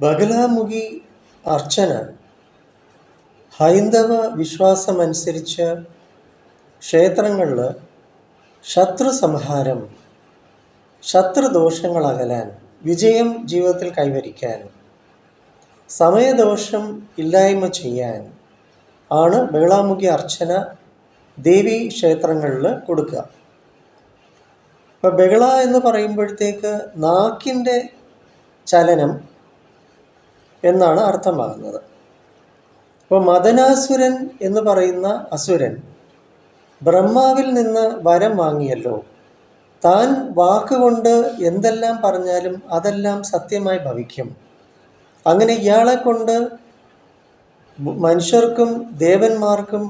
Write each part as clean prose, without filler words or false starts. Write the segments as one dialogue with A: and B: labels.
A: ബഗലാമുഖി അർച്ചന ഹൈന്ദവ വിശ്വാസമനുസരിച്ച് ക്ഷേത്രങ്ങളിൽ ശത്രു സംഹാരം, ശത്രുദോഷങ്ങൾ അകലാൻ, വിജയം ജീവിതത്തിൽ കൈവരിക്കാൻ, സമയദോഷം ഇല്ലായ്മ ചെയ്യാൻ ആണ് ബഗലാമുഖി അർച്ചന ദേവീ ക്ഷേത്രങ്ങളിൽ കൊടുക്കുക. ഇപ്പം ബഗള എന്ന് പറയുമ്പോഴത്തേക്ക് നാക്കിൻ്റെ ചലനം എന്നാണ് അർത്ഥമാകുന്നത്. ഇപ്പോൾ മദനാസുരൻ എന്ന് പറയുന്ന അസുരൻ ബ്രഹ്മാവിൽ നിന്ന് വരം വാങ്ങിയല്ലോ. താൻ വാക്കുകൊണ്ട് എന്തെല്ലാം പറഞ്ഞാലും അതെല്ലാം സത്യമായി ഭവിക്കും. അങ്ങനെ ഇയാളെ കൊണ്ട് മനുഷ്യർക്കും ദേവന്മാർക്കും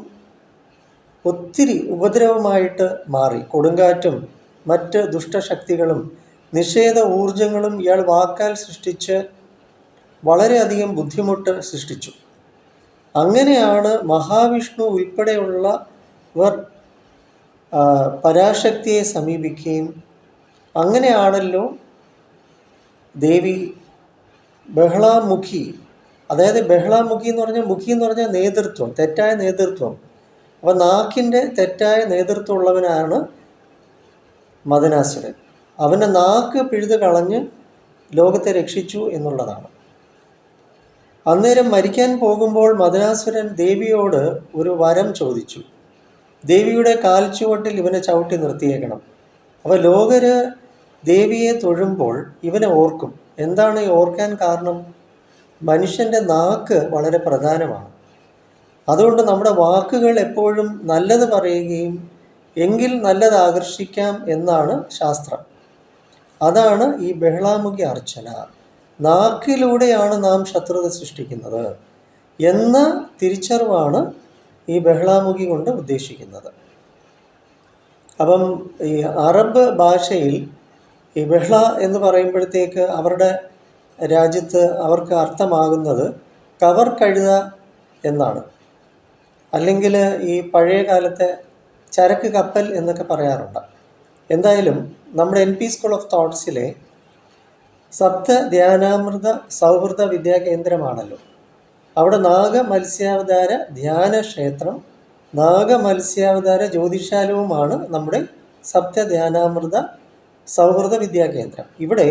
A: ഒത്തിരി ഉപദ്രവമായിട്ട് മാറി. കൊടുങ്കാറ്റും മറ്റ് ദുഷ്ടശക്തികളും നിഷേധ ഊർജങ്ങളും ഇയാൾ വാക്കാൽ സൃഷ്ടിച്ച് വളരെയധികം ബുദ്ധിമുട്ട് സൃഷ്ടിച്ചു. അങ്ങനെയാണ് മഹാവിഷ്ണു ഉൾപ്പെടെയുള്ളവർ പരാശക്തിയെ സമീപിക്കുകയും അങ്ങനെയാണല്ലോ ദേവി ബഹളാമുഖി, അതായത് ബഹളാമുഖി എന്ന് പറഞ്ഞാൽ മുഖി എന്ന് പറഞ്ഞാൽ നേതൃത്വം, തെറ്റായ നേതൃത്വം. അപ്പോൾ നാക്കിൻ്റെ തെറ്റായ നേതൃത്വം ഉള്ളവനാണ് മദനാസുരൻ. അവൻ്റെ നാക്ക് പിഴുത് കളഞ്ഞ് ലോകത്തെ രക്ഷിച്ചു എന്നുള്ളതാണ്. അന്നേരം മരിക്കാൻ പോകുമ്പോൾ മദനാസുരൻ ദേവിയോട് ഒരു വരം ചോദിച്ചു. ദേവിയുടെ കാൽച്ചുവട്ടിൽ ഇവനെ ചവിട്ടി നിർത്തിയേക്കണം. അപ്പോൾ ലോകര് ദേവിയെ തൊഴുമ്പോൾ ഇവനെ ഓർക്കും. എന്താണ് ഈ ഓർക്കാൻ കാരണം? മനുഷ്യൻ്റെ നാക്ക് വളരെ പ്രധാനമാണ്. അതുകൊണ്ട് നമ്മുടെ വാക്കുകൾ എപ്പോഴും നല്ലത് പറയുകയും എങ്കിൽ നല്ലത് ആകർഷിക്കാം എന്നാണ് ശാസ്ത്രം. അതാണ് ഈ ബഹളാമുഖി അർച്ചന. നാക്കിലൂടെയാണ് നാം ശത്രുത സൃഷ്ടിക്കുന്നത് എന്ന തിരിച്ചറിവാണ് ഈ ബഹളാമുഖി കൊണ്ട് ഉദ്ദേശിക്കുന്നത്. അപ്പം ഈ അറബ് ഭാഷയിൽ ഈ ബഹ്ള എന്ന് പറയുമ്പോഴത്തേക്ക് അവരുടെ രാജ്യത്ത് അവർക്ക് അർത്ഥമാകുന്നത് കവർ കഴുത എന്നാണ്. അല്ലെങ്കിൽ ഈ പഴയ കാലത്തെ ചരക്ക് കപ്പൽ എന്നൊക്കെ പറയാറുണ്ട്. എന്തായാലും നമ്മുടെ NP സ്കൂൾ ഓഫ് തോട്ട്സിലെ സപ്ത ധ്യാനാമൃത സൗഹൃദ വിദ്യാകേന്ദ്രമാണല്ലോ. അവിടെ നാഗമത്സ്യാവതാര ധ്യാന ക്ഷേത്രം, നാഗമത്സ്യാവതാര ജ്യോതിശാലവുമാണ് നമ്മുടെ സപ്ത ധ്യാനാമൃത സൗഹൃദ വിദ്യാകേന്ദ്രം. ഇവിടെ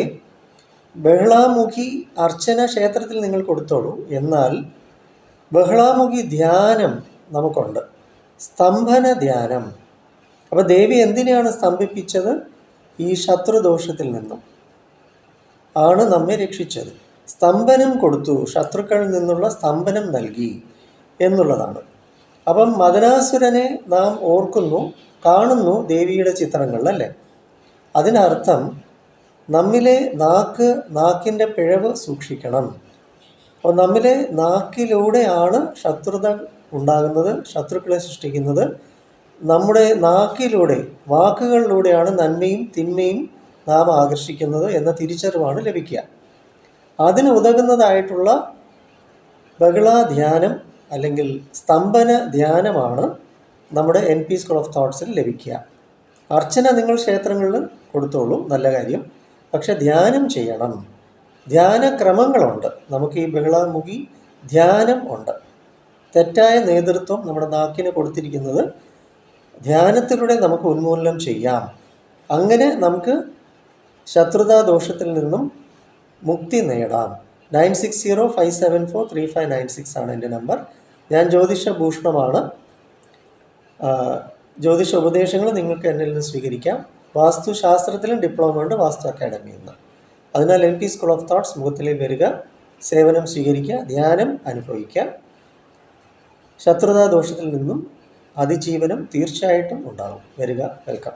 A: ബഹളാമുഖി അർച്ചന ക്ഷേത്രത്തിൽ നിങ്ങൾ കൊടുത്തോളൂ. എന്നാൽ ബഹളാമുഖി ധ്യാനം നമുക്കുണ്ട്, സ്തംഭന ധ്യാനം. അപ്പോൾ ദേവി എന്തിനെയാണ് സ്തംഭിപ്പിച്ചത്? ഈ ശത്രുദോഷത്തിൽ നിന്നും ആണ് നമ്മെ രക്ഷിച്ചത്. സ്തംഭനം കൊടുത്തു, ശത്രുക്കളിൽ നിന്നുള്ള സ്തംഭനം നൽകി എന്നുള്ളതാണ്. അപ്പം മദനാസുരനെ നാം ഓർക്കുന്നു, കാണുന്നു ദേവിയുടെ ചിത്രങ്ങളിൽ, അല്ലേ? അതിനർത്ഥം നമ്മിലെ നാക്കിൻ്റെ പിഴവ് സൂക്ഷിക്കണം. അപ്പോൾ നമ്മിലെ നാക്കിലൂടെയാണ് ശത്രുത ഉണ്ടാകുന്നത്, ശത്രുക്കളെ സൃഷ്ടിക്കുന്നത്. നമ്മുടെ നാക്കിലൂടെ, വാക്കുകളിലൂടെയാണ് നന്മയും തിന്മയും നാം ആകർഷിക്കുന്നത് എന്ന തിരിച്ചറിവാണ് ലഭിക്കുക. അതിന് ഉതകുന്നതായിട്ടുള്ള ബഗള ധ്യാനം അല്ലെങ്കിൽ സ്തംഭന ധ്യാനമാണ് നമ്മുടെ NP സ്കൂൾ ഓഫ് തോട്ട്സിൽ ലഭിക്കുക. അർച്ചന നിങ്ങൾ ക്ഷേത്രങ്ങളിൽ കൊടുത്തോളൂ, നല്ല കാര്യം. പക്ഷെ ധ്യാനം ചെയ്യണം. ധ്യാനക്രമങ്ങളുണ്ട്. നമുക്ക് ഈ ബഹളാമുഖി ധ്യാനം ഉണ്ട്. തെറ്റായ നേതൃത്വം നമ്മുടെ നാക്കിന് കൊടുത്തിരിക്കുന്നത് ധ്യാനത്തിലൂടെ നമുക്ക് ഉന്മൂലനം ചെയ്യാം. അങ്ങനെ നമുക്ക് ശത്രുതാദോഷത്തിൽ നിന്നും മുക്തി നേടാം. 9605743596 ആണ് എൻ്റെ നമ്പർ. ഞാൻ ജ്യോതിഷ ഭൂഷണമാണ്. ജ്യോതിഷ ഉപദേശങ്ങൾ നിങ്ങൾക്ക് എന്നിൽ നിന്ന് സ്വീകരിക്കാം. വാസ്തുശാസ്ത്രത്തിലും ഡിപ്ലോമ ഉണ്ട്, വാസ്തു അക്കാഡമിയിൽ നിന്ന്. അതിനാൽ NP സ്കൂൾ ഓഫ് തോട്ട്സ് മുഖത്തിലേക്ക് വരിക, സേവനം സ്വീകരിക്കുക, ധ്യാനം അനുഭവിക്കുക. ശത്രുതാദോഷത്തിൽ നിന്നും അതിജീവനം തീർച്ചയായിട്ടും ഉണ്ടാകും. വരിക, വെൽക്കം.